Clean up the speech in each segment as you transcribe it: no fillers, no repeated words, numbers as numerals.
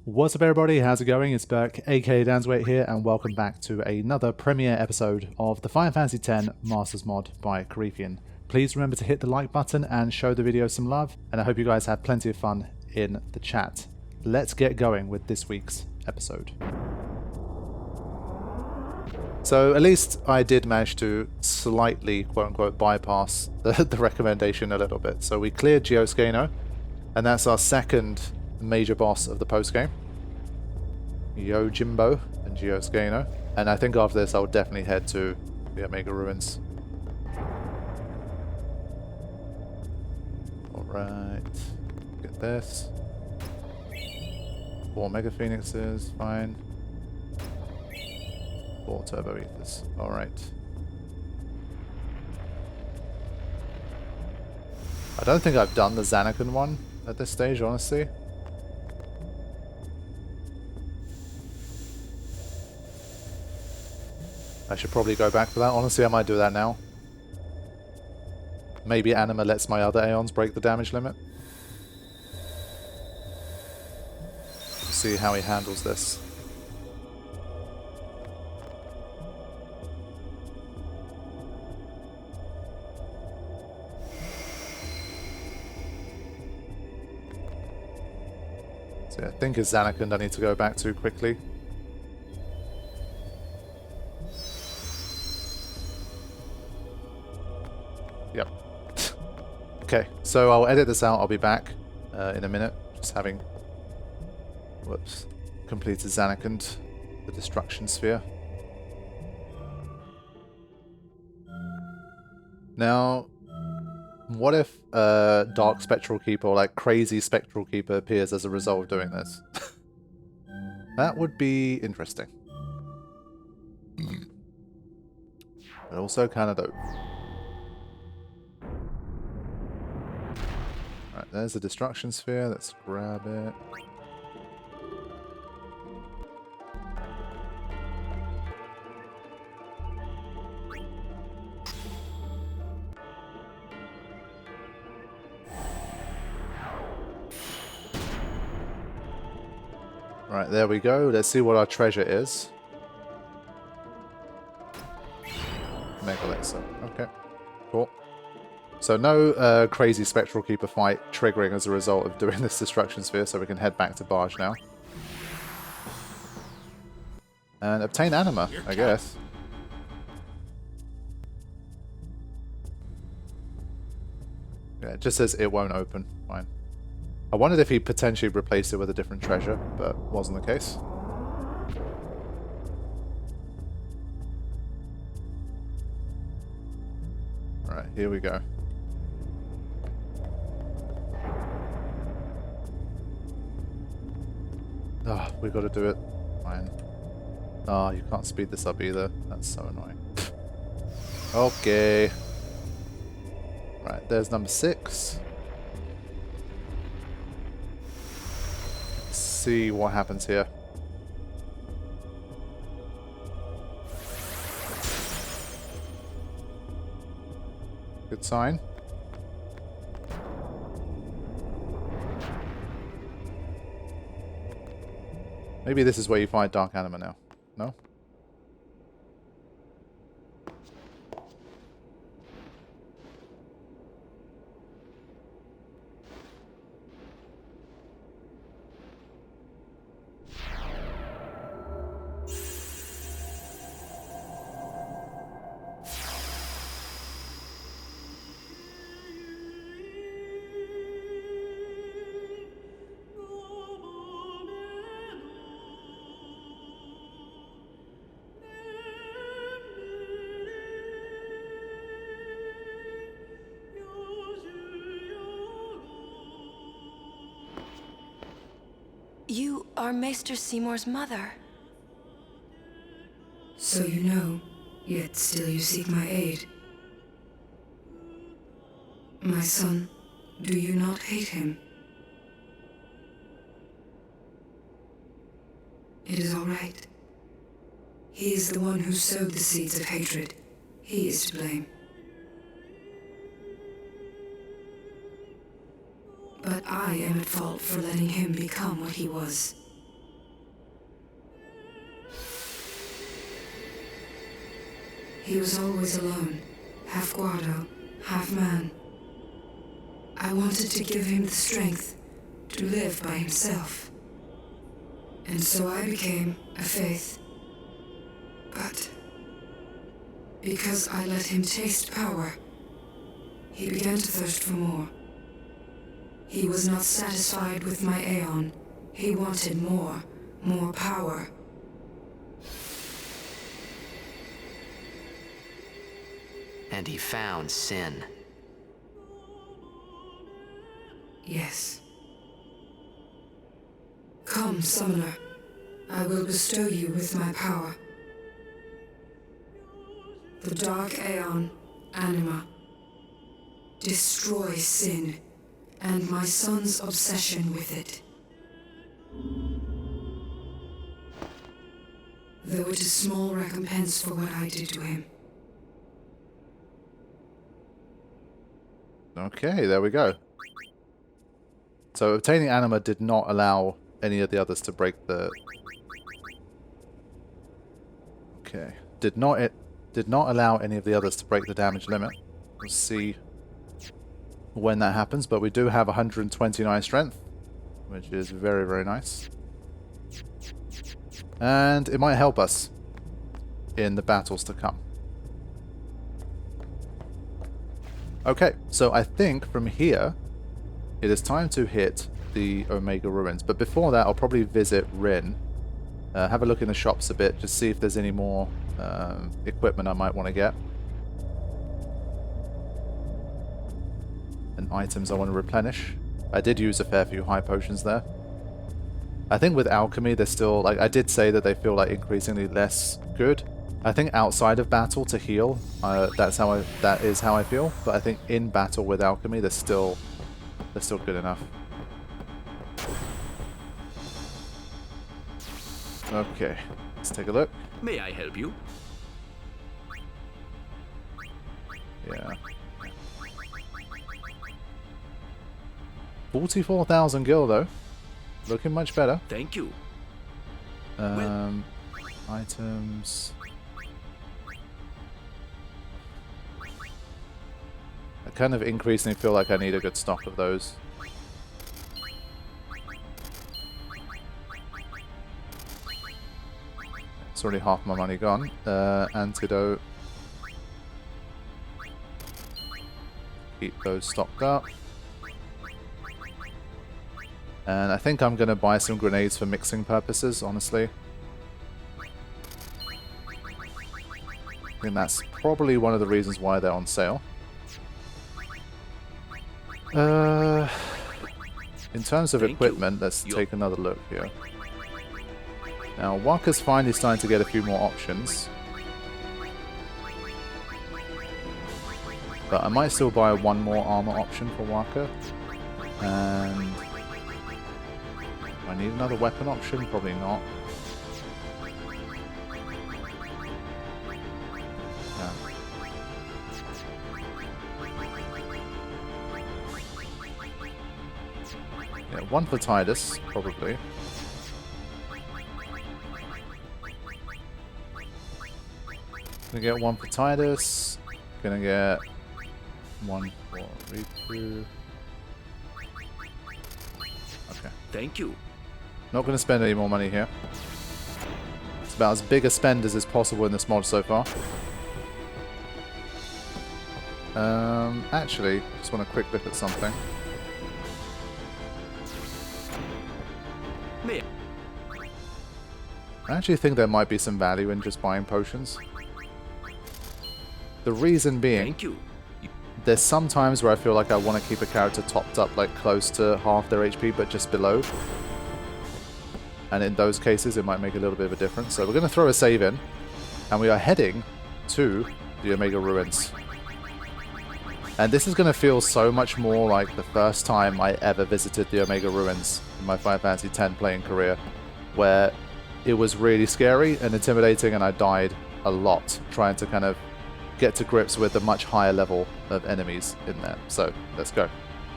What's up everybody, how's it going? It's Burke, aka Dansweight here, and welcome back to another premiere episode of the Final Fantasy X Masters Mod by Karifean. Please remember to hit the like button and show the video some love, and I hope you guys have plenty of fun in the chat. Let's get going with this week's episode. So at least I did manage to slightly, quote-unquote, bypass the recommendation a little bit. So we cleared Geoscano, and that's our second major boss of the post-game. Yojimbo and Geoscano. And I think after this I'll definitely head to the Omega Ruins. Alright. Get this. 4 Mega Phoenixes, fine. 4 Turbo Ethers. Alright. I don't think I've done the Xanacan one at this stage, honestly. I should probably go back for that. Honestly, I might do that now. Maybe Anima lets my other Aeons break the damage limit. See how he handles this. So yeah, I think it's Xanacan I need to go back to quickly. Yep. Okay, so I'll edit this out. I'll be back in a minute. Just having, completed Xanacan, the Destruction Sphere. Now, what if Dark Spectral Keeper or like Crazy Spectral Keeper appears as a result of doing this? That would be interesting. But also kind of dope. Right, there's the Destruction Sphere. Let's grab it. Right, there we go. Let's see what our treasure is. Megalexer. Okay, cool. So no Crazy Spectral Keeper fight triggering as a result of doing this Destruction Sphere, so we can head back to Barge now. And obtain Anima, I guess. Yeah, it just says it won't open. Fine. I wondered if he potentially replaced it with a different treasure, but wasn't the case. Alright, here we go. Ah, we gotta do it. Fine. Ah, you can't speed this up either. That's so annoying. Okay. Right, there's number 6. Let's see what happens here. Good sign. Maybe this is where you find Dark Anima now. No? You are Maester Seymour's mother. So you know, yet still you seek my aid. My son, do you not hate him? It is all right. He is the one who sowed the seeds of hatred. He is to blame. But I am at fault for letting him become what he was. He was always alone, half guardo, half man. I wanted to give him the strength to live by himself. And so I became a faith. But because I let him taste power, he began to thirst for more. He was not satisfied with my aeon. He wanted more power. And he found sin. Yes. Come, summoner. I will bestow you with my power. The dark aeon, anima. Destroy sin, and my son's obsession with it. Though it is small recompense for what I did to him. Okay, there we go. So obtaining anima did not allow any of the others to break the... Okay. Did not allow any of the others to break the damage limit. We'll see when that happens, but we do have 129 strength, which is very, very nice. And it might help us in the battles to come. Okay, so I think from here it is time to hit the Omega Ruins. But before that, I'll probably visit Rin. Have a look in the shops a bit, just see if there's any more equipment I might want to get. And items I want to replenish. I did use a fair few high potions there. I think with alchemy, they're still, like I did say, that they feel like increasingly less good. I think outside of battle to heal, that is how I feel. But I think in battle with alchemy, they're still good enough. Okay, let's take a look. May I help you? Yeah. 44,000 gil though. Looking much better. Thank you. Items. I kind of increasingly feel like I need a good stock of those. It's already half my money gone. Antidote. Keep those stocked up. And I think I'm going to buy some grenades for mixing purposes, honestly. I think that's probably one of the reasons why they're on sale. In terms of equipment, let's take another look here. Now, Waka's finally starting to get a few more options. But I might still buy one more armor option for Waka. And... do I need another weapon option? Probably not. Yeah, one for Tidus, probably. Gonna get one for Tidus. Gonna get one for Regrouping. Okay. Thank you. Not gonna spend any more money here. It's about as big a spend as is possible in this mod so far. Actually, just want a quick look at something. I actually think there might be some value in just buying potions. The reason being, Thank you. There's some times where I feel like I want to keep a character topped up like close to half their HP but just below. And in those cases it might make a little bit of a difference. So we're going to throw a save in and we are heading to the Omega Ruins. And this is going to feel so much more like the first time I ever visited the Omega Ruins in my Final Fantasy X playing career, where it was really scary and intimidating and I died a lot trying to kind of get to grips with a much higher level of enemies in there. So, let's go.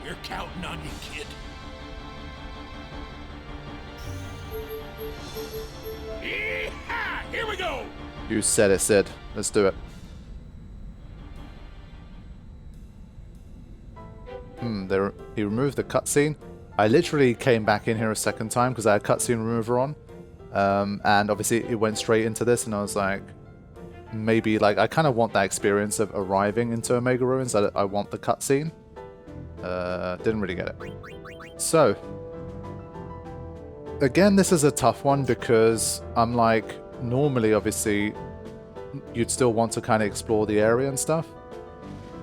We're counting on you, kid. Here we go! You said it, Sid. Let's do it. He removed the cutscene. I literally came back in here a second time because I had cutscene remover on. And obviously it went straight into this, and I was like, maybe like I kind of want that experience of arriving into Omega Ruins. I want the cutscene. Didn't really get it. So again, this is a tough one because I'm like, normally obviously you'd still want to kind of explore the area and stuff,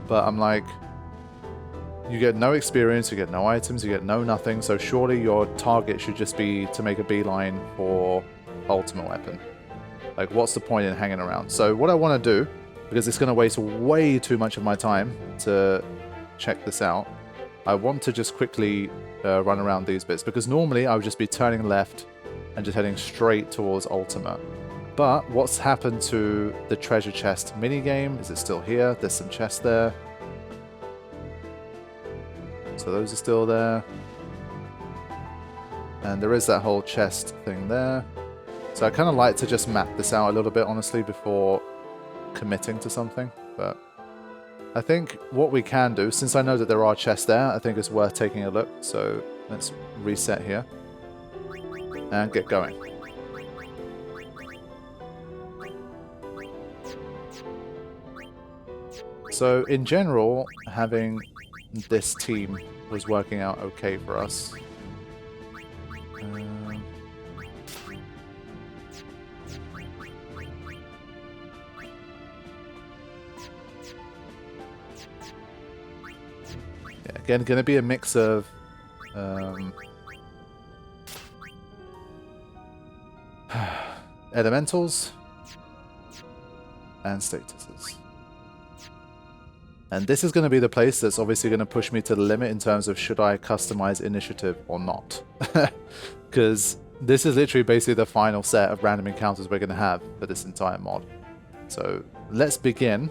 but I'm like, you get no experience, you get no items, you get no nothing, so surely your target should just be to make a beeline for ultimate weapon. Like, what's the point in hanging around? So what I want to do, because it's going to waste way too much of my time to check this out, I want to just quickly run around these bits, because normally I would just be turning left and just heading straight towards ultima. But what's happened to the treasure chest minigame? Is it still here? There's some chests there. So those are still there. And there is that whole chest thing there. So I kind of like to just map this out a little bit, honestly, before committing to something. But I think what we can do, since I know that there are chests there, I think it's worth taking a look. So let's reset here and get going. So in general, having this team was working out okay for us. Yeah, again, going to be a mix of elementals and statuses. And this is going to be the place that's obviously going to push me to the limit in terms of should I customize initiative or not. Because this is literally basically the final set of random encounters we're going to have for this entire mod. So let's begin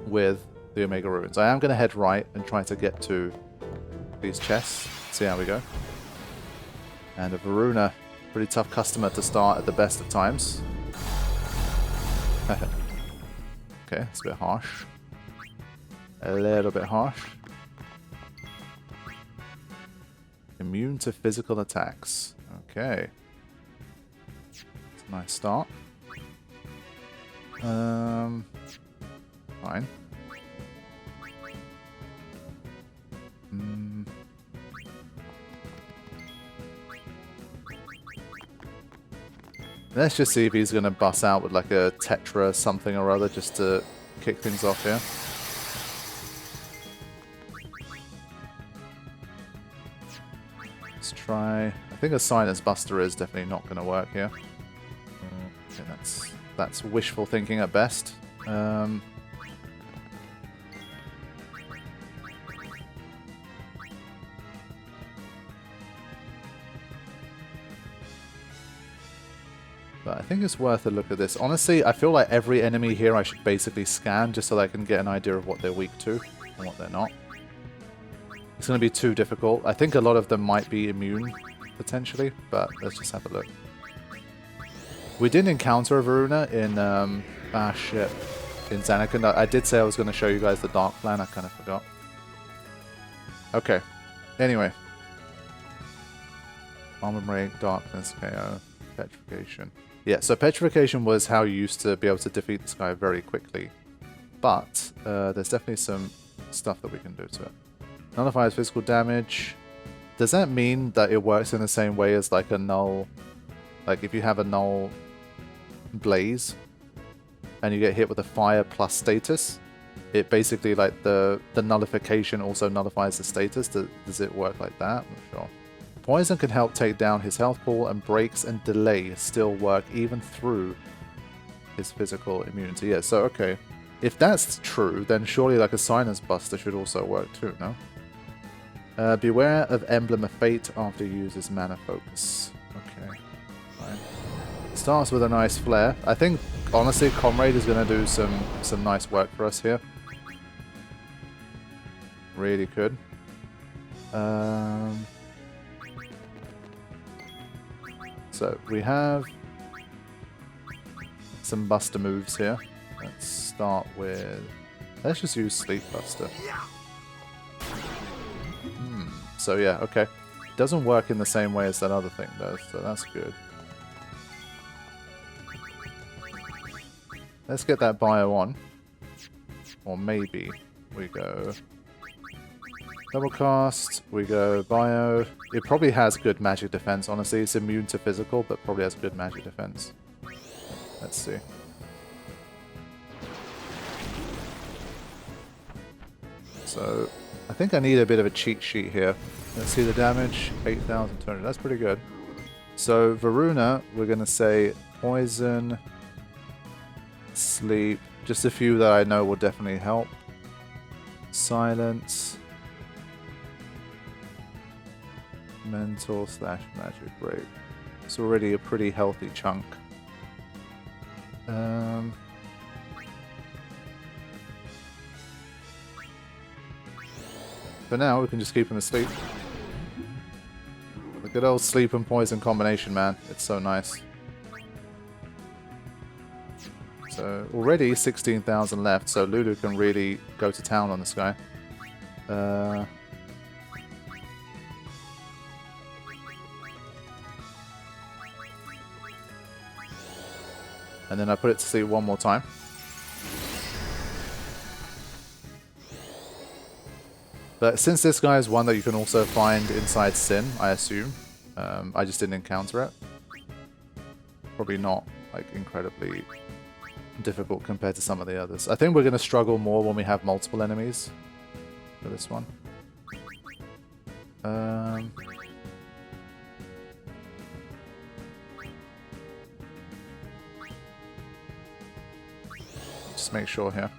with the Omega Ruins. I am going to head right and try to get to these chests. See how we go. And a Varuna, pretty tough customer to start at the best of times. Okay, it's a bit harsh. A little bit harsh. Immune to physical attacks. Okay. It's a nice start. Fine. Let's just see if he's going to bust out with like a Tetra something or other just to kick things off here. Let's try. I think a Sinus Buster is definitely not going to work here. Okay, that's wishful thinking at best. But I think it's worth a look at this. Honestly, I feel like every enemy here I should basically scan just so that I can get an idea of what they're weak to and what they're not. It's going to be too difficult. I think a lot of them might be immune, potentially, but let's just have a look. We didn't encounter a Varuna in, in Zanarkand. I did say I was going to show you guys the Dark Plan, I kind of forgot. Okay, anyway. Armor break, darkness, KO, petrification. Yeah, so petrification was how you used to be able to defeat this guy very quickly. But there's definitely some stuff that we can do to it. Nullifies physical damage. Does that mean that it works in the same way as like a null? Like if you have a null blaze and you get hit with a fire plus status, it basically like the nullification also nullifies the status. Does it work like that? I'm not sure. Poison can help take down his health pool, and breaks and delay still work even through his physical immunity. Yeah, so okay. If that's true, then surely like a Sinus Buster should also work too, no? Beware of Emblem of Fate after you use his mana focus. Okay, fine. Starts with a nice flare. I think, honestly, Comrade is going to do some nice work for us here. Really could. So we have some Buster moves here. Let's start with... Let's just use Sleep Buster. So yeah, okay. Doesn't work in the same way as that other thing does, so that's good. Let's get that bio on. Or maybe we go double cast, we go bio. It probably has good magic defense, honestly. It's immune to physical, but probably has good magic defense. Let's see. So, I think I need a bit of a cheat sheet here. Let's see the damage, 8,200. That's pretty good. So, Varuna, we're going to say poison, sleep. Just a few that I know will definitely help. Silence. Mental / magic break. It's already a pretty healthy chunk. For now, we can just keep him asleep. The good old sleep and poison combination, man. It's so nice. So, already 16,000 left, so Lulu can really go to town on this guy. And then I put it to sleep one more time. But since this guy is one that you can also find inside Sin, I assume, I just didn't encounter it. Probably not like incredibly difficult compared to some of the others. I think we're going to struggle more when we have multiple enemies for this one. Just make sure here.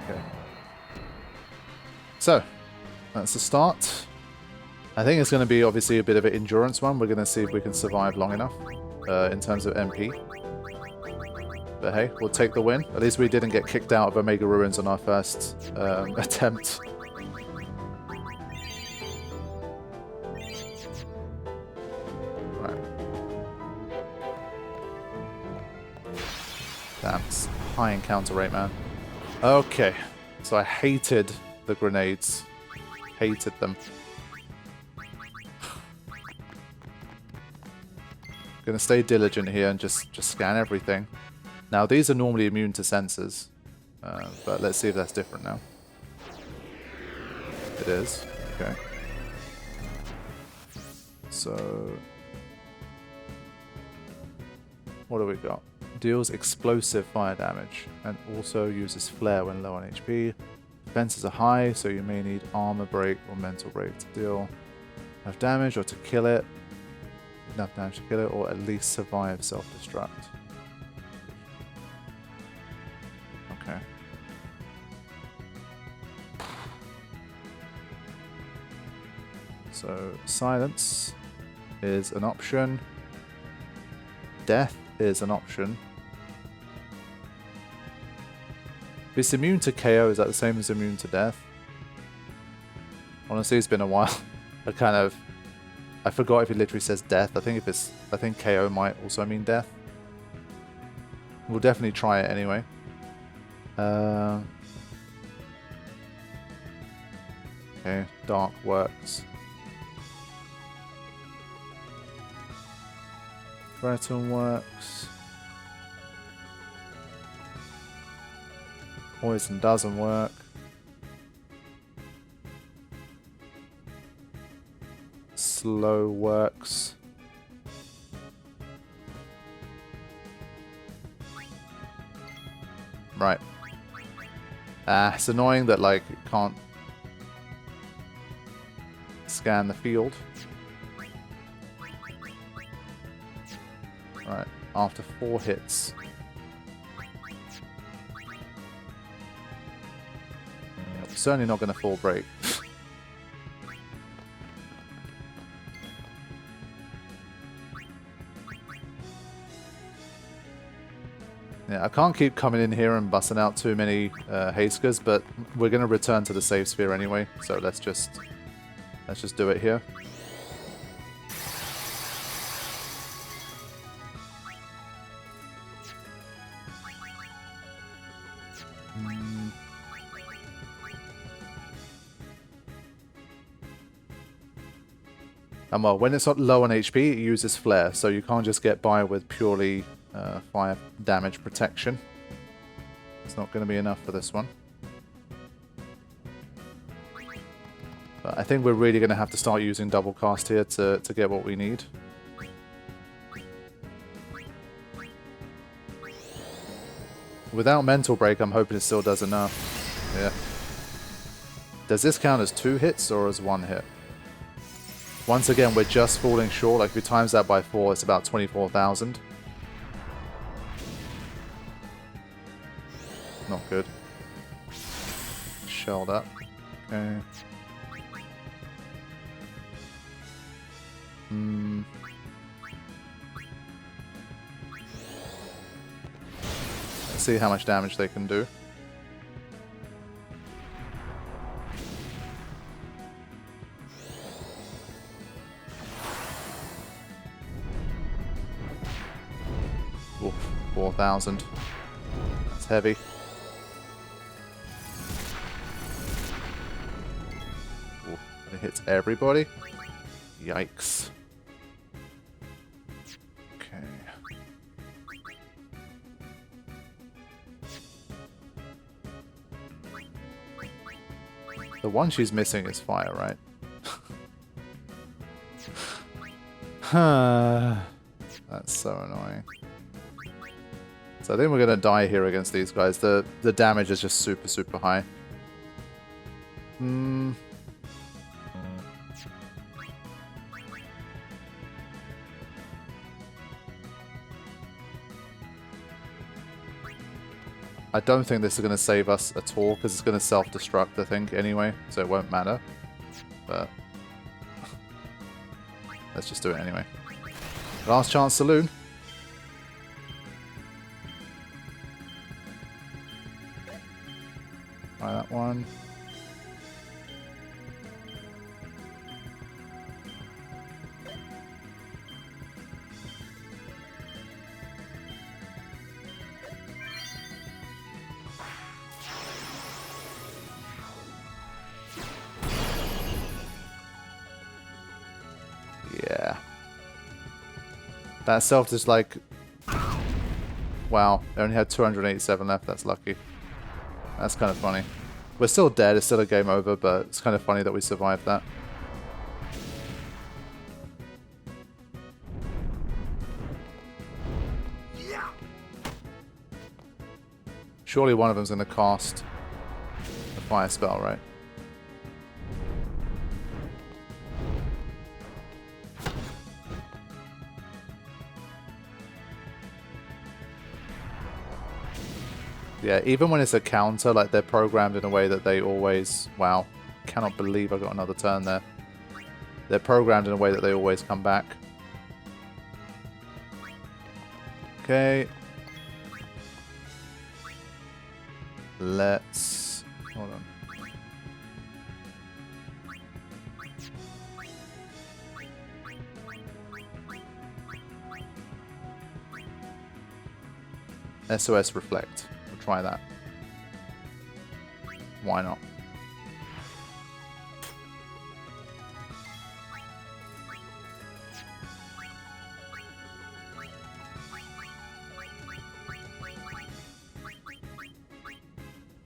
Okay. So, that's the start. I think it's going to be obviously a bit of an endurance one. We're going to see if we can survive long enough in terms of MP. But hey, we'll take the win. At least we didn't get kicked out of Omega Ruins on our first attempt. Right. Damn, it's high encounter rate, man. Okay, so I hated the grenades. Hated them. Gonna stay diligent here and just scan everything. Now these are normally immune to sensors, but let's see if that's different now. It is. Okay. So what do we got? Deals explosive fire damage and also uses flare when low on HP. Defenses are high, so you may need armor break or mental break to deal enough damage or to kill it. Enough damage to kill it, or at least survive self-destruct. Okay. So, silence is an option. Death is an option. If it's immune to KO, is that the same as immune to death? Honestly, it's been a while. I forgot if it literally says death. I think KO might also mean death. We'll definitely try it anyway. Okay, dark works. Threaten works. Poison doesn't work. Slow works. Right. It's annoying that like it can't scan the field. Right, after 4 hits. Certainly not going to full break. Yeah, I can't keep coming in here and busting out too many Haskers, but we're going to return to the save sphere anyway, so let's just do it here. And well, when it's low on HP, it uses flare, so you can't just get by with purely fire damage protection. It's not going to be enough for this one. But I think we're really going to have to start using double cast here to get what we need. Without mental break, I'm hoping it still does enough. Yeah. Does this count as 2 hits or as 1 hit? Once again, we're just falling short. Like if you times that by 4, it's about 24,000. Not good. Shelled up. Okay. Let's see how much damage they can do. Oof, 4,000. That's heavy. Oof, it hits everybody. Yikes. Okay. The one she's missing is fire, right? That's so annoying. So I think we're gonna die here against these guys. The damage is just super, super high. I don't think this is going to save us at all, because it's going to self-destruct, I think, anyway, so it won't matter. But let's just do it anyway. Last chance saloon. Try that one. Yeah. That self is like... Wow, they only had 287 left, that's lucky. That's kind of funny. We're still dead, it's still a game over, but it's kind of funny that we survived that. Surely one of them's going to cast a fire spell, right? Yeah, even when it's a counter, like they're programmed in a way that they always... Wow, cannot believe I got another turn there. They're programmed in a way that they always come back. Okay. Let's... Hold on. SOS Reflect. We'll try that. Why not?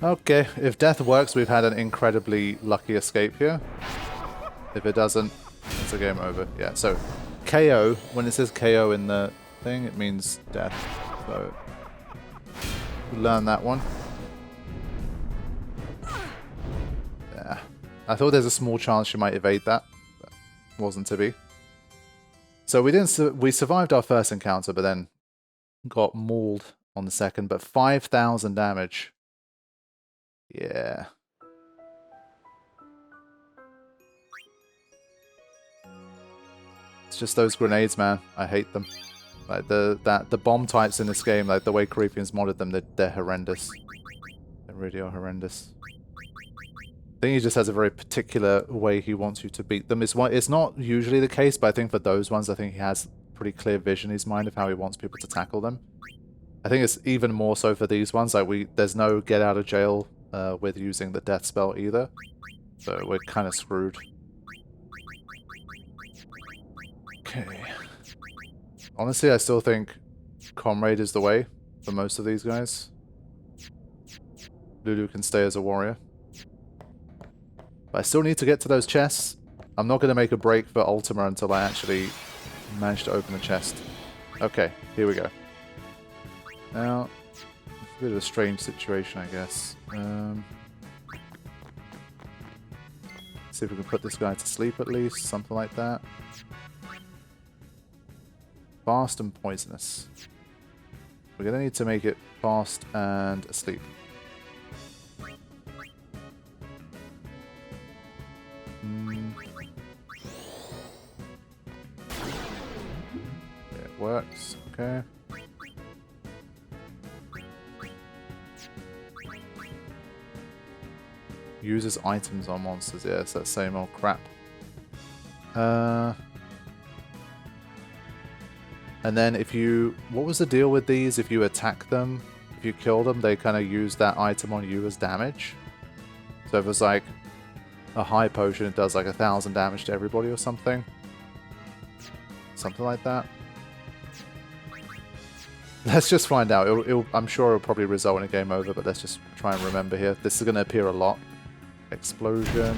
Okay, if death works, we've had an incredibly lucky escape here. If it doesn't, it's a game over. Yeah, so KO, when it says KO in the thing, it means death. So, learn that one. Yeah. I thought there's a small chance she might evade that, but wasn't to be. So we survived our first encounter, but then got mauled on the second, but 5,000 damage. Yeah. It's just those grenades, man. I hate them. Like the bomb types in this game, like the way Karifean's modded them, they're horrendous. They really are horrendous. I think he just has a very particular way he wants you to beat them. It's not usually the case, but I think for those ones, I think he has pretty clear vision in his mind of how he wants people to tackle them. I think it's even more so for these ones. Like there's no get out of jail with using the death spell either, so we're kind of screwed. Okay. Honestly, I still think Comrade is the way for most of these guys. Lulu can stay as a warrior. But I still need to get to those chests. I'm not going to make a break for Ultima until I actually manage to open the chest. Okay, here we go. Now, a bit of a strange situation, I guess. See if we can put this guy to sleep at least, something like that. Fast and poisonous. We're going to need to make it fast and asleep. It works, okay. Uses items on monsters, yeah, it's that same old crap. And then if you... What was the deal with these? If you attack them, if you kill them, they kind of use that item on you as damage. So if it was like a high potion, it does like 1,000 damage to everybody or something. Something like that. Let's just find out. I'm sure it'll probably result in a game over, but let's just try and remember here. This is going to appear a lot. Explosion.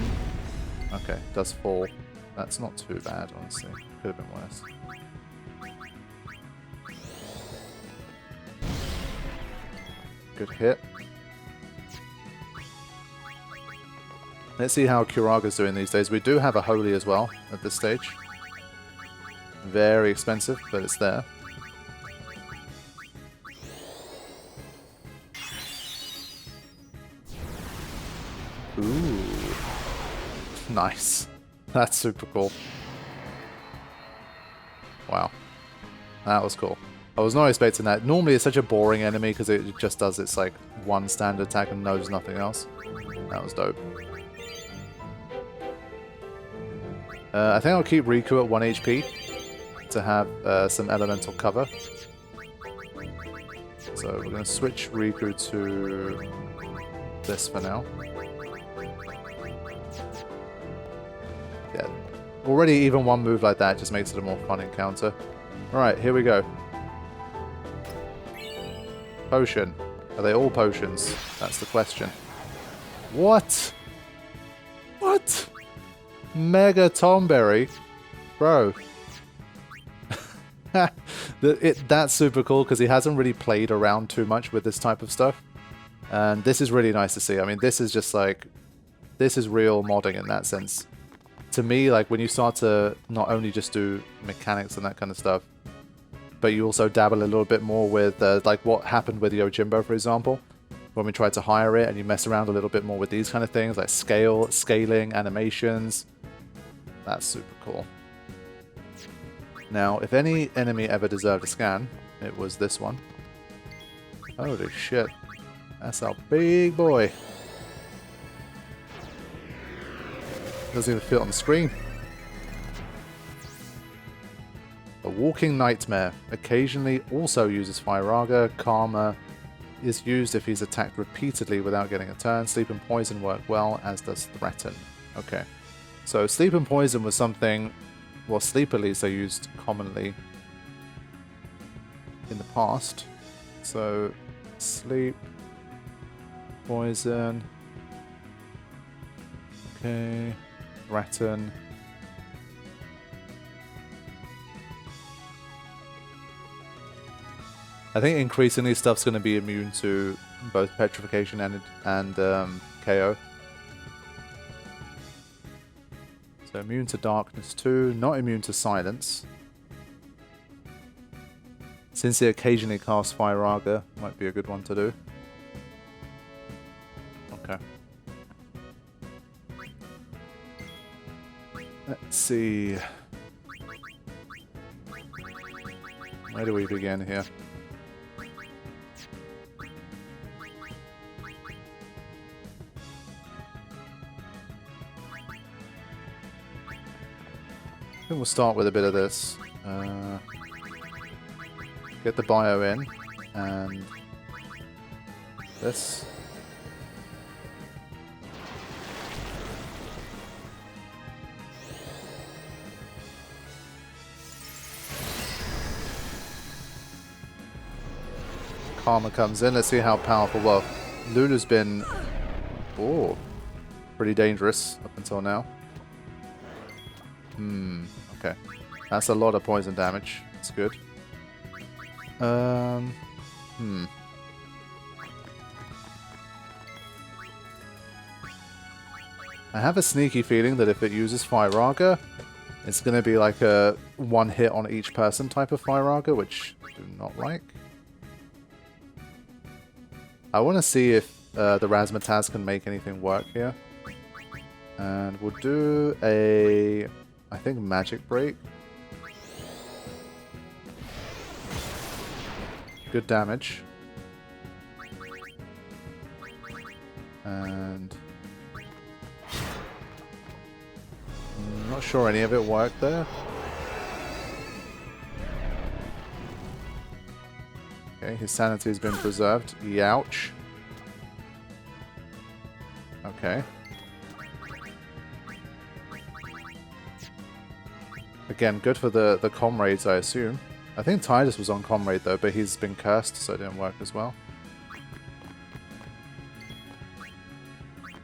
Okay, does fall. That's not too bad, honestly. Could have been worse. Good hit. Let's see how Kuraga's doing these days. We do have a Holy as well at this stage. Very expensive, but it's there. Ooh. Nice. That's super cool. Wow. That was cool. I was not expecting that. Normally it's such a boring enemy because it just does its like one standard attack and knows nothing else. That was dope. I think I'll keep Riku at 1 HP to have some elemental cover. So we're going to switch Riku to this for now. Yeah, already even one move like that just makes it a more fun encounter. Alright, here we go. Potion. Are they all potions? That's the question. What? What? Mega tonberry? Bro. That's super cool because he hasn't really played around too much with this type of stuff. And this is really nice to see. I mean, this is just like... This is real modding in that sense. To me, like, when you start to not only just do mechanics and that kind of stuff, but you also dabble a little bit more with, like, what happened with Yojimbo, for example, when we tried to hire it, and you mess around a little bit more with these kind of things, like scaling, animations. That's super cool. Now, if any enemy ever deserved a scan, it was this one. Holy shit. That's a big boy. Doesn't even fit on the screen. A walking nightmare. Occasionally also uses Firaga. Karma is used if he's attacked repeatedly without getting a turn. Sleep and poison work well, as does threaten. Okay. So sleep and poison was something, well, sleep at least I used commonly in the past. So sleep, poison, okay, threaten. I think increasingly stuff's going to be immune to both petrification and KO. So immune to darkness too, not immune to silence. Since he occasionally casts Firaga, might be a good one to do. Okay. Let's see. Where do we begin here? I think we'll start with a bit of this. Get the bio in, and this. Karma comes in. Let's see how powerful. Well, Lulu's been pretty dangerous up until now. Okay. That's a lot of poison damage. That's good. I have a sneaky feeling that if it uses Firaga, it's going to be like a one hit on each person type of Firaga, which I do not like. I want to see if the Razzmatazz can make anything work here. And we'll do a, I think, Magic Break. Good damage. And I'm not sure any of it worked there. Okay, his sanity has been preserved. Youch. Okay. Again, good for the comrades, I assume. I think Tidus was on comrade though, but he's been cursed, so it didn't work as well.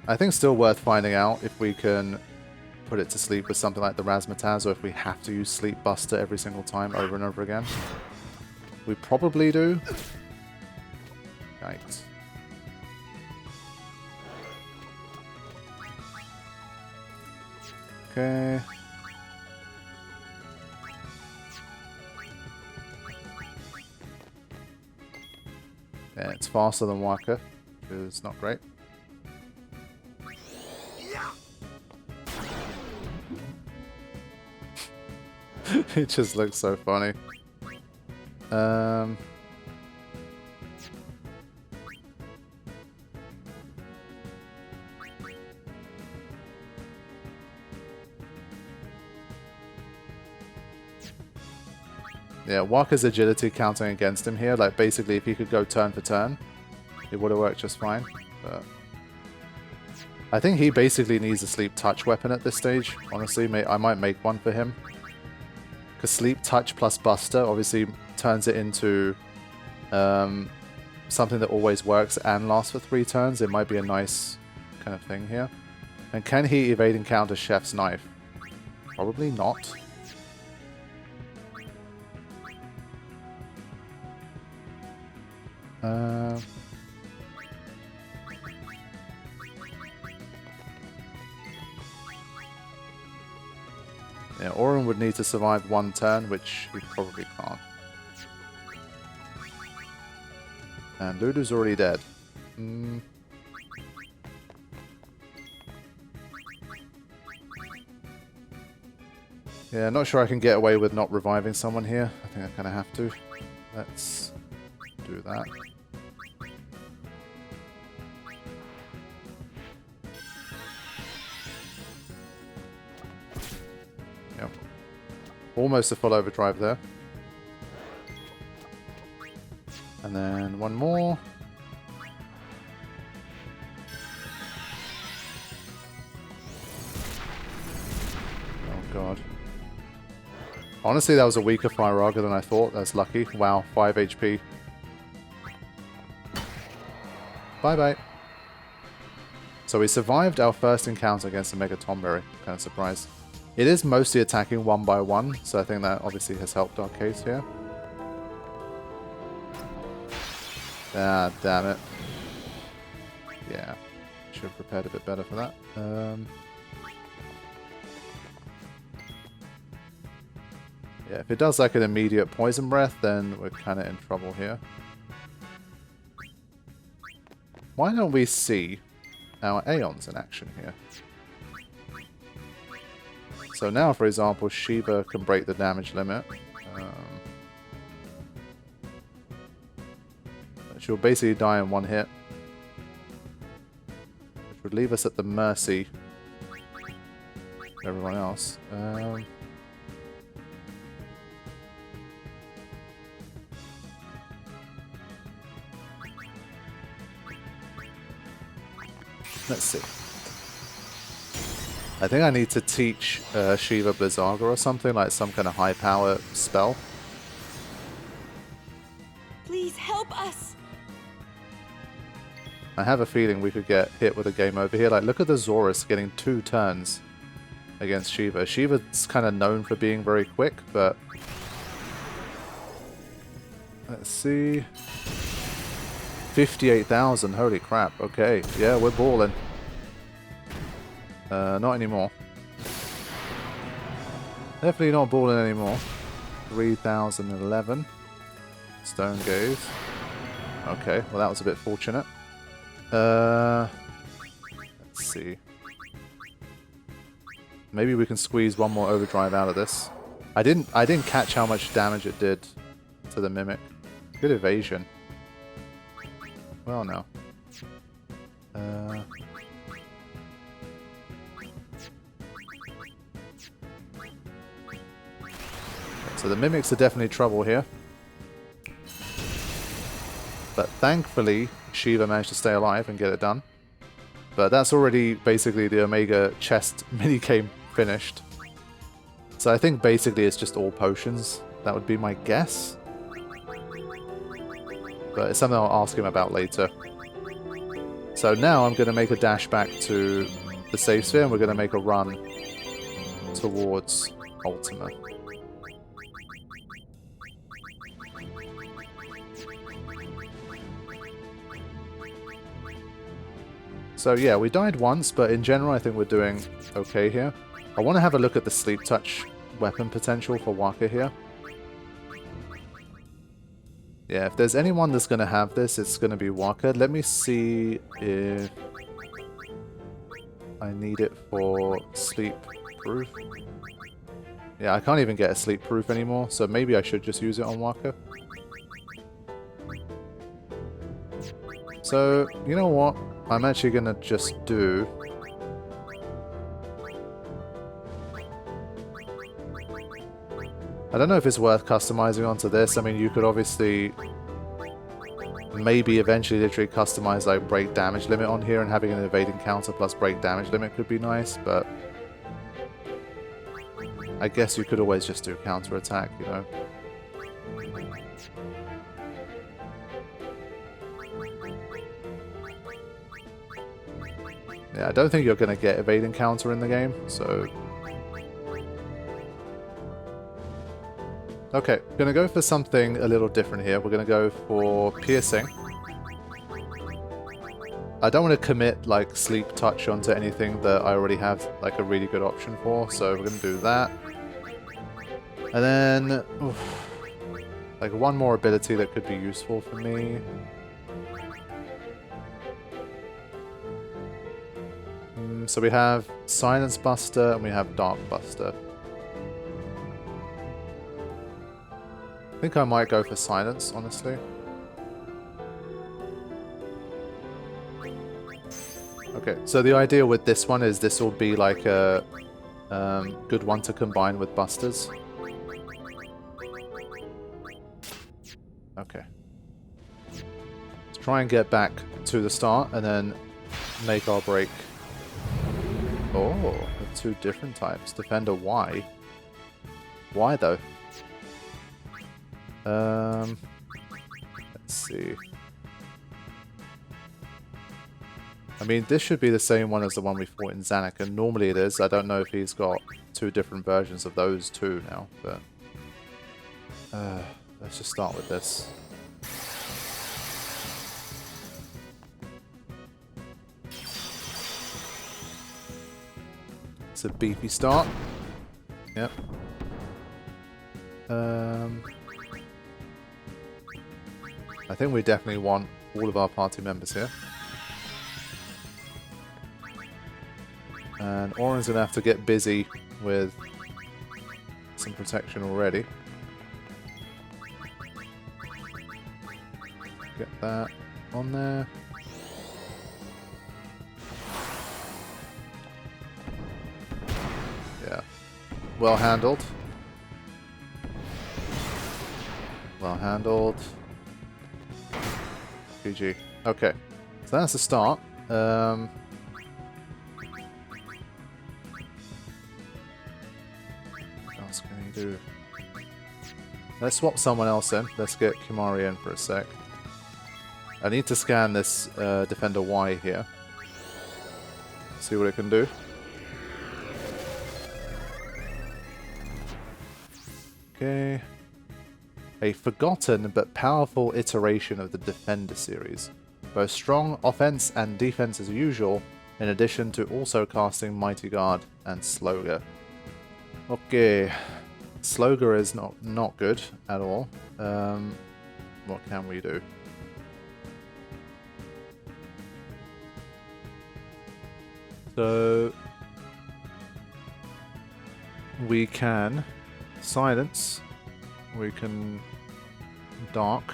I think still worth finding out if we can put it to sleep with something like the Razzmatazz, or if we have to use Sleep Buster every single time over and over again. We probably do. Yikes. Okay. Yeah, it's faster than Waka, which is not great. It just looks so funny. Yeah, Waka's agility counting against him here. Like, basically, if he could go turn for turn, it would have worked just fine. But I think he basically needs a sleep touch weapon at this stage. Honestly, I might make one for him. Because sleep touch plus buster obviously turns it into something that always works and lasts for 3 turns. It might be a nice kind of thing here. And can he evade and counter Chef's Knife? Probably not. Yeah, Auron would need to survive 1 turn, which he probably can't. And Lulu's already dead. Yeah, not sure I can get away with not reviving someone here. I think I kind of have to. Let's do that. Yep. Almost a full overdrive there. And then one more. Oh god. Honestly, that was a weaker Firaga than I thought. That's lucky. Wow, 5 HP. Bye-bye. So we survived our first encounter against a Mega Tonberry. Kind of surprised. It is mostly attacking 1 by 1, so I think that obviously has helped our case here. Ah, damn it. Yeah, should have prepared a bit better for that. Yeah, if it does like an immediate poison breath, then we're kind of in trouble here. Why don't we see our aeons in action here? So now, for example, Shiva can break the damage limit. She'll basically die in 1 hit, which would leave us at the mercy of everyone else. Let's see. I think I need to teach Shiva Blizzaga or something, like some kind of high power spell. Please help us. I have a feeling we could get hit with a game over here. Like, look at the Zorus getting 2 turns against Shiva. Shiva's kind of known for being very quick, but... Let's see... 58,000, holy crap. Okay, yeah, we're balling. Not anymore. Definitely not balling anymore. 3,011. Stone Gaze. Okay, well that was a bit fortunate. Let's see. Maybe we can squeeze one more overdrive out of this. I didn't catch how much damage it did to the Mimic. Good evasion. Well, no. So the Mimics are definitely trouble here. But thankfully, Shiva managed to stay alive and get it done. But that's already basically the Omega chest minigame finished. So I think basically it's just all potions. That would be my guess. But it's something I'll ask him about later. So now I'm going to make a dash back to the safe sphere and we're going to make a run towards Ultima. So yeah, we died once, but in general I think we're doing okay here. I want to have a look at the Sleep Touch weapon potential for Waka here. Yeah, if there's anyone that's going to have this, it's going to be Waka. Let me see if I need it for Sleep Proof. Yeah, I can't even get a Sleep Proof anymore, so maybe I should just use it on Waka. So, you know what? I'm actually going to just do... I don't know if it's worth customizing onto this. I mean, you could obviously maybe eventually literally customize like break damage limit on here, and having an evading counter plus break damage limit could be nice, but I guess you could always just do counter attack, you know. Yeah, I don't think you're going to get evading counter in the game, so... Okay, gonna go for something a little different here. We're gonna go for piercing. I don't want to commit like Sleep Touch onto anything that I already have like a really good option for, so we're gonna do that. And then, like one more ability that could be useful for me. So we have Silence Buster and we have Dark Buster. I think I might go for Silence, honestly. Okay, so the idea with this one is this will be like a good one to combine with Busters. Okay. Let's try and get back to the start and then make our break. Oh, two different types. Defender Y. Why though? Let's see. I mean, this should be the same one as the one we fought in Zanuck, and normally it is. I don't know if he's got two different versions of those two now, but... let's just start with this. It's a beefy start. Yep. I think we definitely want all of our party members here. And Oren's going to have to get busy with some protection already. Get that on there. Yeah. Well handled. Well handled. GG. Okay. So that's the start. What else can he do? Let's swap someone else in. Let's get Kimari in for a sec. I need to scan this Defender Y here. See what it can do. Okay. A forgotten but powerful iteration of the Defender series. Both strong offense and defense as usual, in addition to also casting Mighty Guard and Sloga. Okay. Sloga is not good at all. What can we do? So we can silence, we can dark.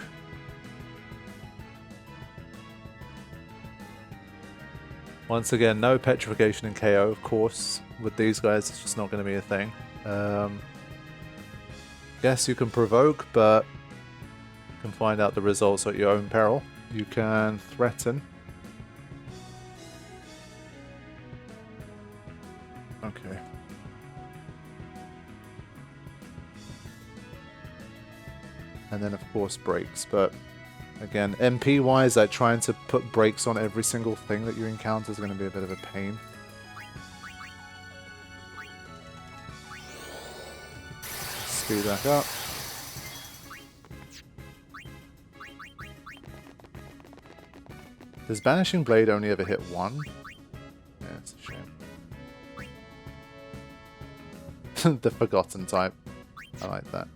Once again, no petrification and KO, of course. With these guys, it's just not going to be a thing. Guess you can provoke, but you can find out the results at your own peril. You can threaten. Okay. And then of course brakes, but again, MP wise, like trying to put brakes on every single thing that you encounter is going to be a bit of a pain. Speed back up. Does Banishing Blade only ever hit one? Yeah, it's a shame. The Forgotten type. I like that.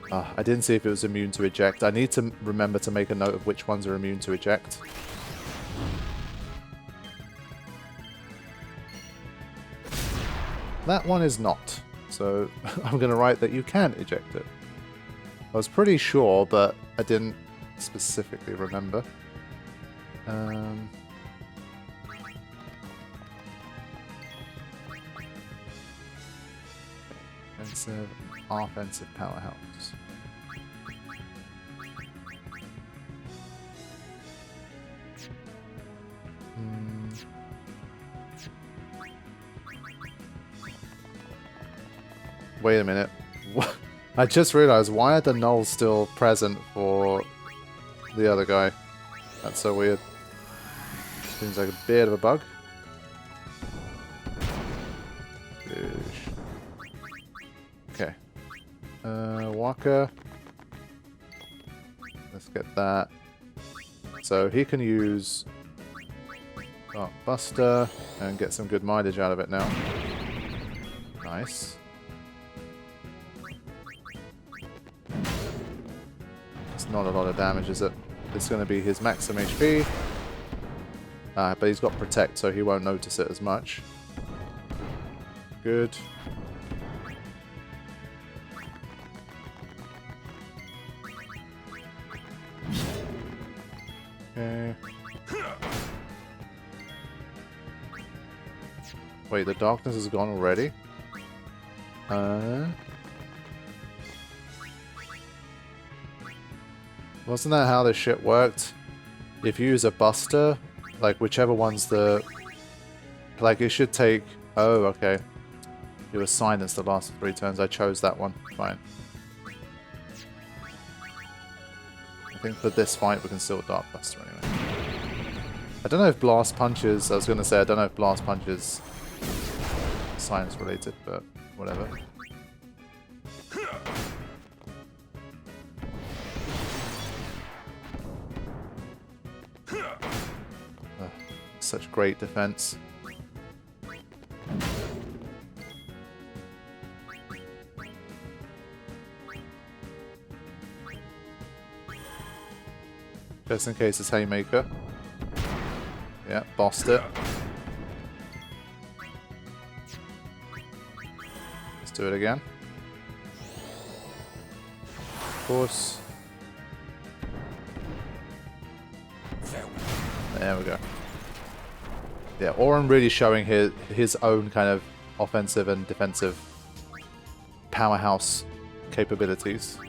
I didn't see if it was immune to eject. I need to remember to make a note of which ones are immune to eject. That one is not. So I'm going to write that you can eject it. I was pretty sure, but I didn't specifically remember. Offensive, offensive powerhouse. Wait a minute. I just realized, why are the nulls still present for the other guy? That's so weird. Seems like a bit of a bug. Okay. Walker. Let's get that. So he can use Dark Buster and get some good mileage out of it now. Nice. It's not a lot of damage, is it? It's going to be his maximum HP. But he's got Protect, so he won't notice it as much. Good. Okay. Wait, the darkness is gone already? Wasn't that how this shit worked? If you use a buster, like whichever one's the... Like it should take... Oh, okay. It was silence the last 3 turns. I chose that one. Fine. I think for this fight we can still Dark Buster anyway. I don't know if Blast Punches... I was going to say I don't know if Blast Punches silence related, but whatever. Such great defense. Just in case it's Haymaker. Yeah, bossed it. Let's do it again. Of course. There we go. Yeah, Auron really showing his own kind of offensive and defensive powerhouse capabilities.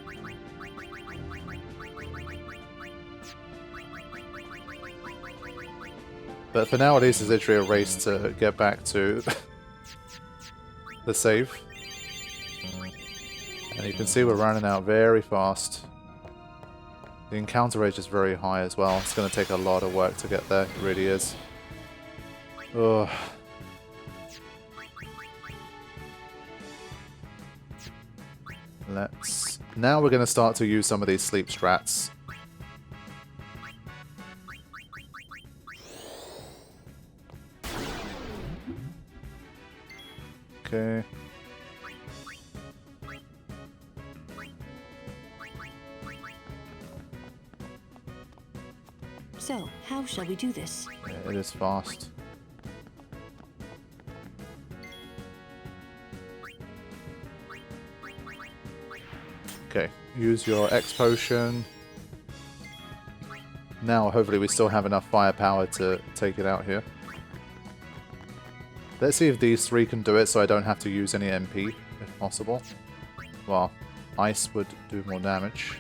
But for now, at least, it's literally a race to get back to the save. And you can see we're running out very fast. The encounter rate is very high as well. It's going to take a lot of work to get there. It really is. Ugh. Now we're going to start to use some of these sleep strats. Okay. So, how shall we do this? Yeah, it is fast. Okay, use your X potion. Now, hopefully we still have enough firepower to take it out here. Let's see if these three can do it so I don't have to use any MP, if possible. Well, ice would do more damage.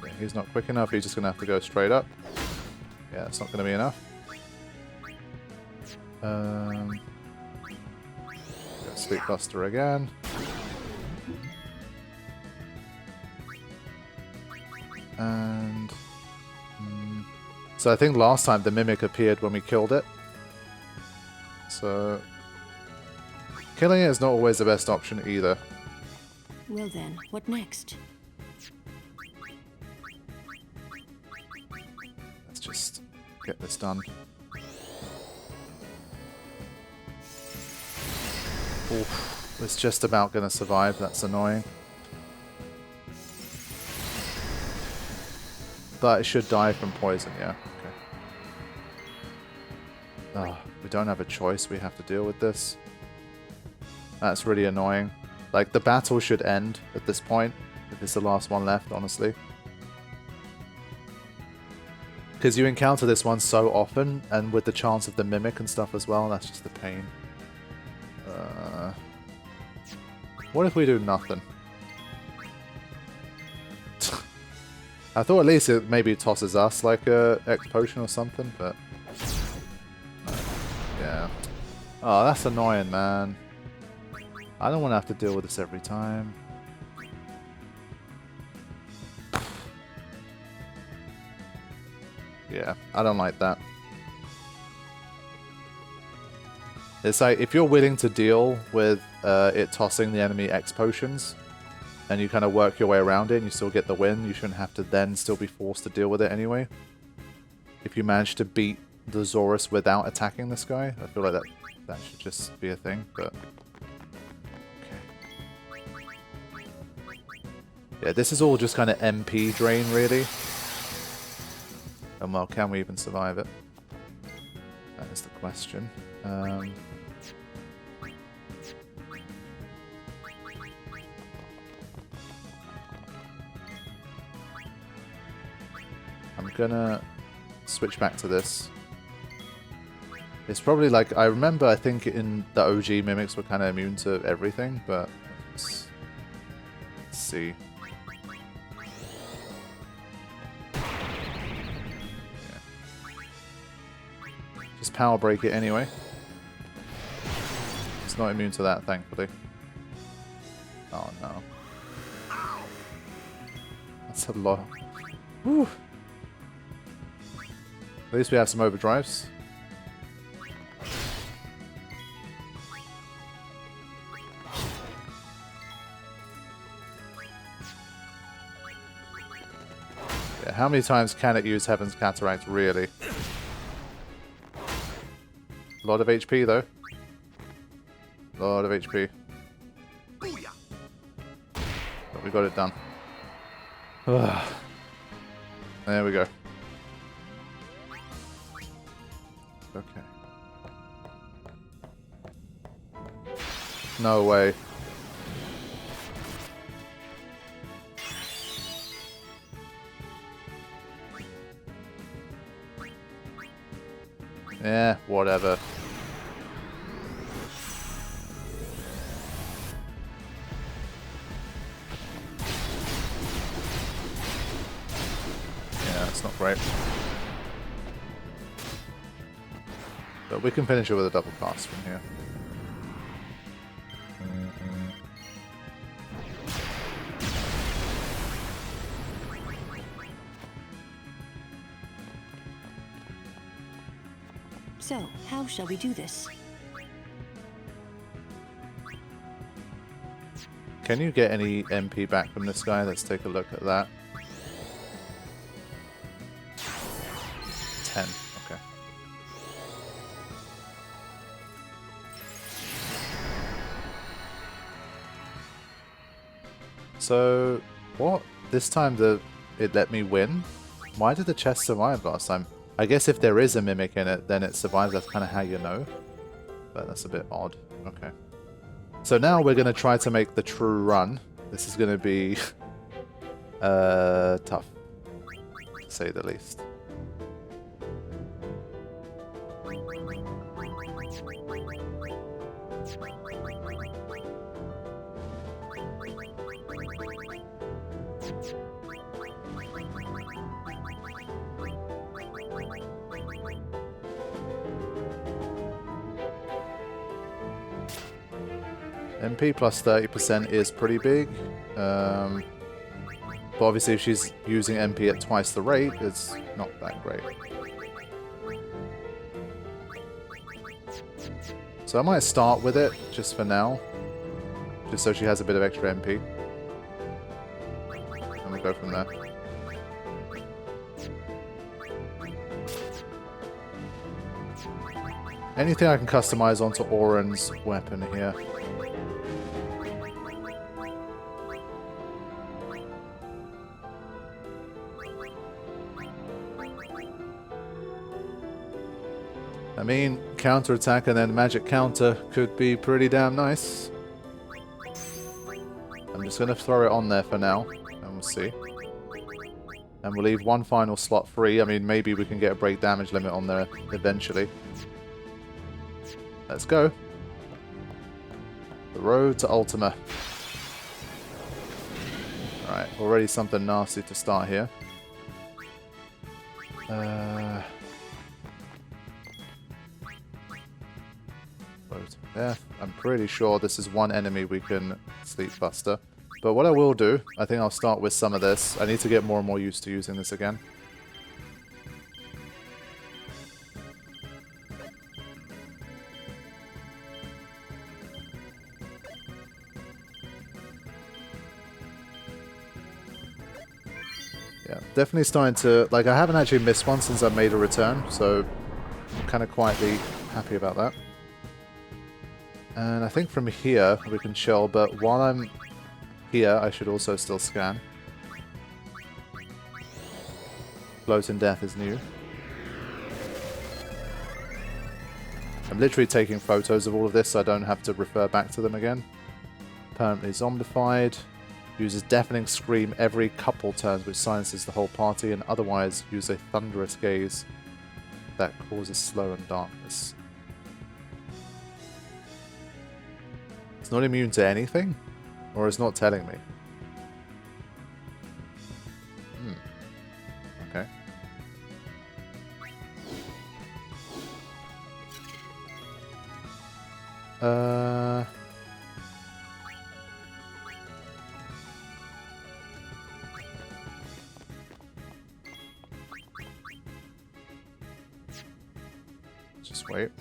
Okay, he's not quick enough, he's just going to have to go straight up. Yeah, it's not going to be enough. Sleep Buster again. And so I think last time the Mimic appeared when we killed it. So killing it is not always the best option either. Well then, what next? Let's just get this done. Oof, it's just about going to survive. That's annoying. But it should die from poison, yeah. Okay. Oh, we don't have a choice. We have to deal with this. That's really annoying. Like, the battle should end at this point, if it's the last one left, honestly. Because you encounter this one so often, and with the chance of the Mimic and stuff as well, that's just a pain. What if we do nothing? I thought at least it maybe tosses us like a X potion or something, but yeah. Oh, that's annoying, man. I don't want to have to deal with this every time. Yeah, I don't like that. It's like, if you're willing to deal with it tossing the enemy X potions, and you kind of work your way around it and you still get the win, you shouldn't have to then still be forced to deal with it anyway. If you manage to beat the Zorus without attacking this guy, I feel like that should just be a thing, but... Okay. Yeah, this is all just kind of MP drain, really. And well, can we even survive it? That is the question. I'm gonna switch back to this. It's probably like, I remember, I think in the OG Mimics were kind of immune to everything, but let's see. Yeah. Just power break it anyway. It's not immune to that, thankfully. Oh no. That's a lot. Whew. At least we have some overdrives. Yeah, how many times can it use Heaven's Cataract, really? A lot of HP, though. A lot of HP. But we got it done. There we go. Okay. No way. Yeah, whatever. It's not great. But we can finish it with a double cast from here. So, how shall we do this? Can you get any MP back from this guy? Let's take a look at that. 10. Okay. So, what? This time it let me win? Why did the chest survive last time? I guess if there is a mimic in it, then it survives. That's kind of how you know. But that's a bit odd. Okay. So now we're going to try to make the true run. This is going to be tough, to say the least. MP plus 30% is pretty big. But obviously if she's using MP at twice the rate, it's not that great. So I might start with it, just for now. Just so she has a bit of extra MP. And we'll go from there. Anything I can customize onto Oren's weapon here. I mean, counter-attack and then magic counter could be pretty damn nice. I'm just going to throw it on there for now, and we'll see. And we'll leave one final slot free. I mean, maybe we can get a break damage limit on there eventually. Let's go. The road to Ultima. Alright, already something nasty to start here. Death. I'm pretty sure this is one enemy we can Sleep Buster. But what I will do, I think I'll start with some of this. I need to get more and more used to using this again. Yeah, definitely starting to... Like, I haven't actually missed one since I made a return, so I'm kind of quietly happy about that. And I think from here we can chill, but while I'm here I should also still scan. Floating Death is new. I'm literally taking photos of all of this so I don't have to refer back to them again. Permanently zombified. Uses Deafening Scream every couple turns, which silences the whole party, and otherwise use a Thunderous Gaze that causes slow and darkness. It's not immune to anything? Or it's not telling me? Okay. Just wait.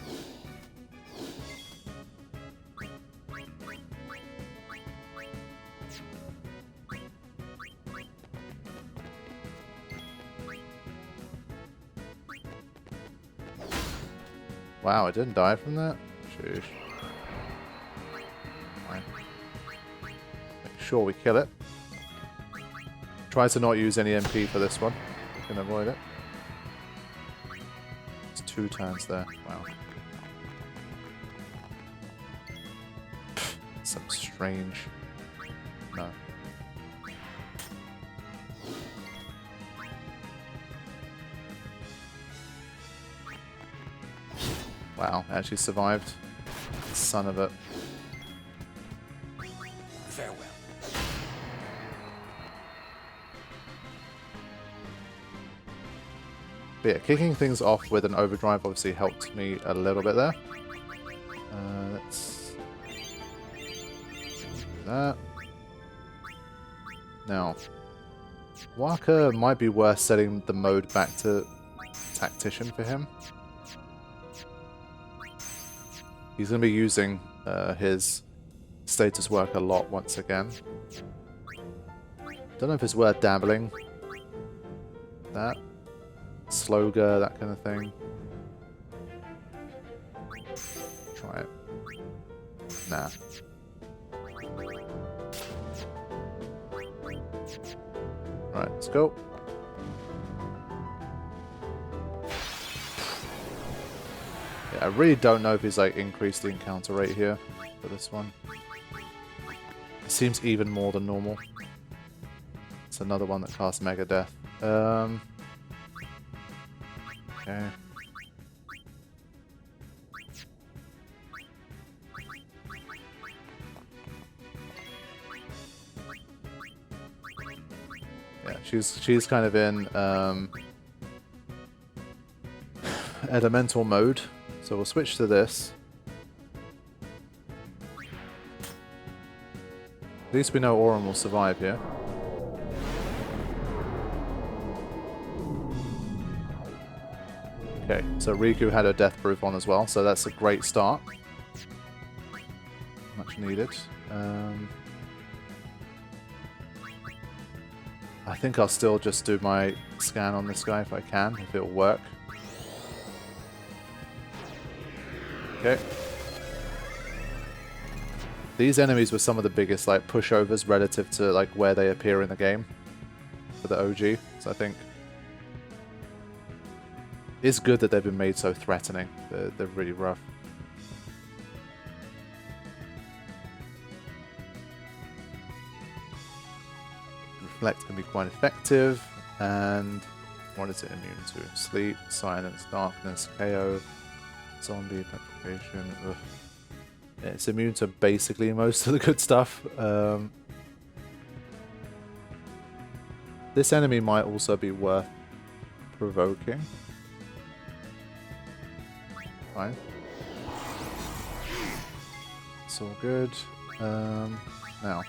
Wow, I didn't die from that? Sheesh. Fine. Make sure we kill it. Try to not use any MP for this one. We can avoid it. It's 2 turns there. Wow. So strange. No. Wow, actually survived. Son of it. Farewell. But yeah, kicking things off with an overdrive obviously helped me a little bit there. Let's do that. Now, Waka might be worth setting the mode back to Tactician for him. He's going to be using his status work a lot once again. Don't know if it's worth dabbling. That. Sloga, that kind of thing. Try it. Nah. Alright, let's go. Yeah, I really don't know if he's like increased the encounter rate here for this one. It seems even more than normal. It's another one that casts Mega Death. Okay. Yeah, she's kind of in elemental mode, so we'll switch to this. At least we know Auron will survive here. Okay, so Riku had her death proof on as well, so that's a great start. Much needed. I think I'll still just do my scan on this guy if I can, if it'll work. Okay. These enemies were some of the biggest like pushovers relative to like where they appear in the game for the OG, so I think it's good that they've been made so threatening. They're really rough. Reflect can be quite effective, and what is it immune to? Sleep, silence, darkness, KO, zombie, petrification. Ugh. Yeah, it's immune to basically most of the good stuff. This enemy might also be worth provoking. Fine. It's all good. Now.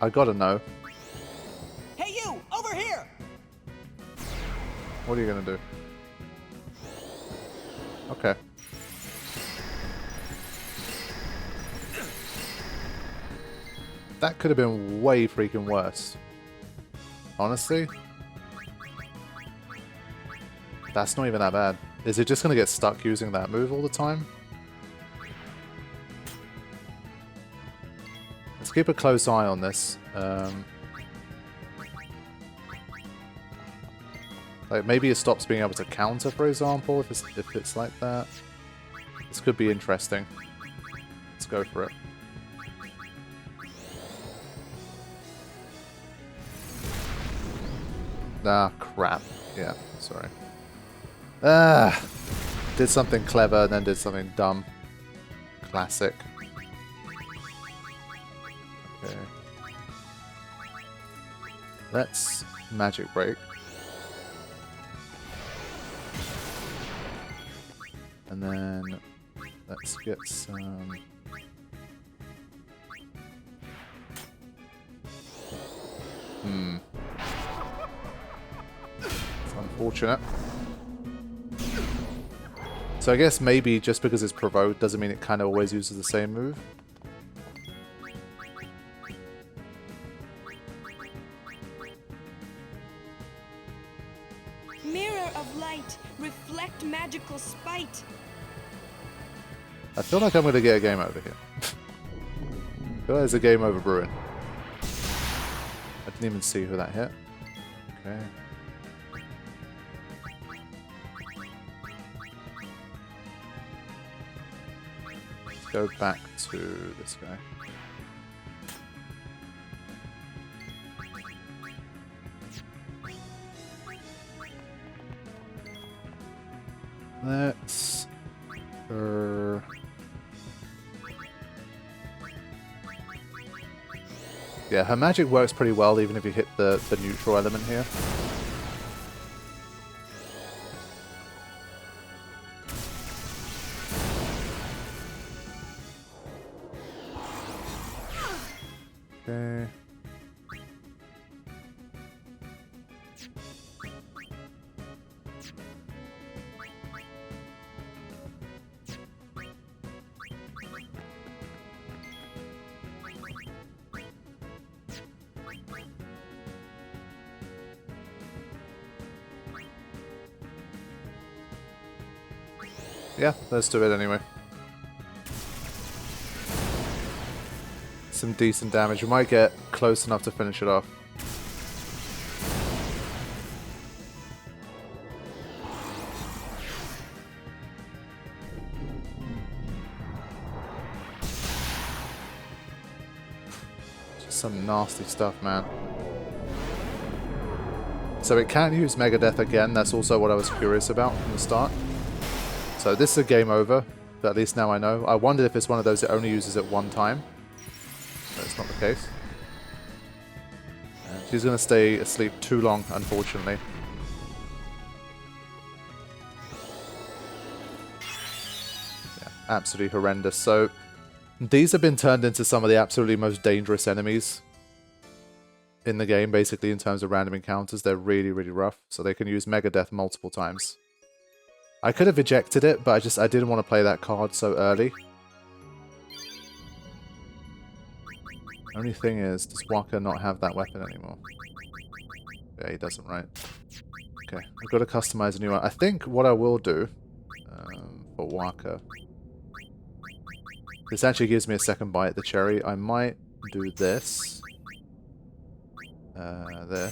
I gotta know. Hey you! Over here! What are you gonna do? Okay. That could have been way freaking worse. Honestly. That's not even that bad. Is it just gonna get stuck using that move all the time? Let's keep a close eye on this. Like maybe it stops being able to counter, for example, if it's like that. This could be interesting. Let's go for it. Ah, crap. Yeah, sorry. Ah! Did something clever and then did something dumb. Classic. Okay. Let's magic break. And then let's get some... It's unfortunate. So I guess maybe just because it's provoked doesn't mean it kind of always uses the same move. Mirror of light, reflect magical spite. I feel like I'm going to get a game over here. I feel like there's a game over brewing. I didn't even see who that hit. Okay. Let's go back to this guy. Let's... Yeah, her magic works pretty well even if you hit the neutral element here. Okay. Yeah, let's do it anyway. Some decent damage. We might get close enough to finish it off. Just some nasty stuff, man. So it can use Megadeth again. That's also what I was curious about from the start. So this is a game over, but at least now I know. I wondered if it's one of those that only uses it one time. That's not the case. She's going to stay asleep too long, unfortunately. Yeah, absolutely horrendous. So these have been turned into some of the absolutely most dangerous enemies in the game, basically, in terms of random encounters. They're really, really rough. So they can use Megadeth multiple times. I could have ejected it, but I didn't want to play that card so early. Only thing is, does Waka not have that weapon anymore? Yeah, he doesn't, right? Okay, I've got to customize a new one. I think what I will do for Waka... This actually gives me a second bite at the cherry. I might do this. There.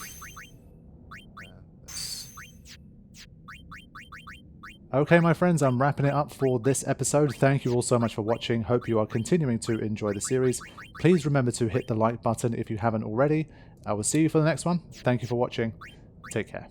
Okay, my friends, I'm wrapping it up for this episode. Thank you all so much for watching. Hope you are continuing to enjoy the series. Please remember to hit the like button if you haven't already. I will see you for the next one. Thank you for watching. Take care.